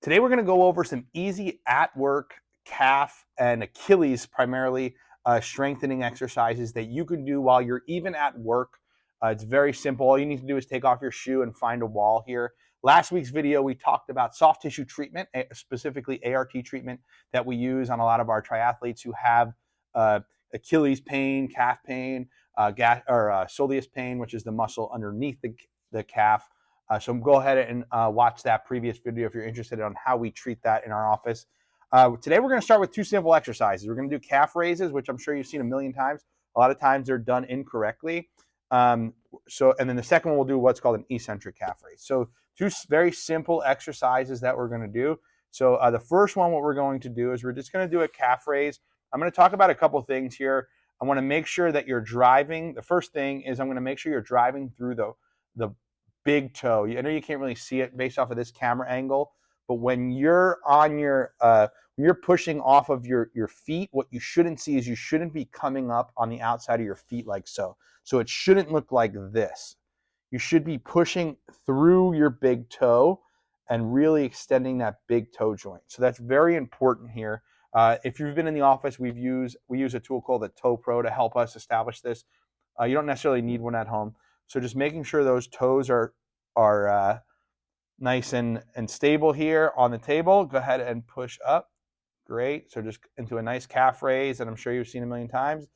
Today we're going to go over some easy at-work calf and Achilles primarily strengthening exercises that you can do while you're even at work. It's very simple. All you need to do is take off your shoe and find a wall here. Last week's video, we talked about soft tissue treatment, specifically ART treatment that we use on a lot of our triathletes who have Achilles pain, calf pain, soleus pain, which is the muscle underneath the calf. So go ahead and watch that previous video if you're interested on how we treat that in our office. Today we're going to start with two simple exercises. We're going to do calf raises, which I'm sure you've seen a million times. A lot of times they're done incorrectly. And then the second one we'll do what's called an eccentric calf raise. So two very simple exercises that we're going to do. So the first one, what we're going to do is we're just going to do a calf raise. I'm going to talk about a couple things here. I want to make sure that you're driving. The first thing is I'm going to make sure you're driving through the big toe. I know you can't really see it based off of this camera angle, but when you're on your when you're pushing off of your feet, what you shouldn't see is you shouldn't be coming up on the outside of your feet like so. So it shouldn't look like this. You should be pushing through your big toe and really extending that big toe joint. So that's very important here. If you've been in the office, we use a tool called the Toe Pro to help us establish this. You don't necessarily need one at home. So just making sure those toes are nice and stable here on the table. Go ahead and push up. Great. So just into a nice calf raise that I'm sure you've seen a million times.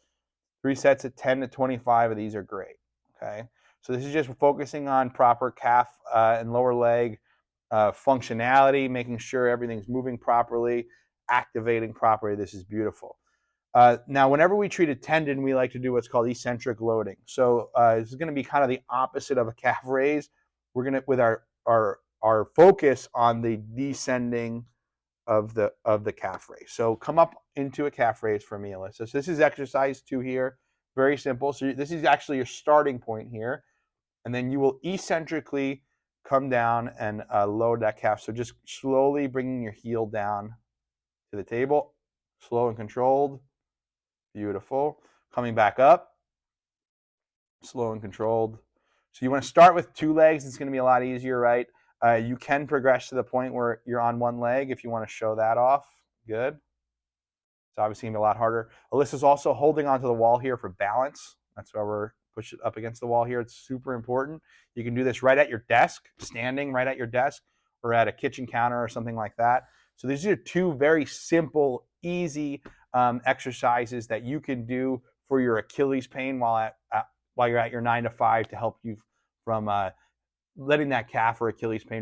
3 sets at 10 to 25 of these are great. Okay. So this is just focusing on proper calf and lower leg functionality, making sure everything's moving properly, activating properly. This is beautiful. Now, whenever we treat a tendon, we like to do what's called eccentric loading. So this is going to be kind of the opposite of a calf raise. We're going to, with our focus on the descending of the calf raise. So come up into a calf raise for me, Alyssa. So this is exercise 2 here. Very simple. So this is actually your starting point here. And then you will eccentrically come down and load that calf. So just slowly bringing your heel down to the table. Slow and controlled. Beautiful. Coming back up. Slow and controlled. So you want to start with 2 legs. It's going to be a lot easier, right? You can progress to the point where you're on 1 leg if you want to show that off. Good. It's obviously going to be a lot harder. Alyssa's also holding onto the wall here for balance. That's why we're pushing up against the wall here. It's super important. You can do this right at your desk, standing right at your desk, or at a kitchen counter or something like that. So these are 2 very simple, easy exercises that you can do for your Achilles pain while you're at your 9 to 5 to help you from letting that calf or Achilles pain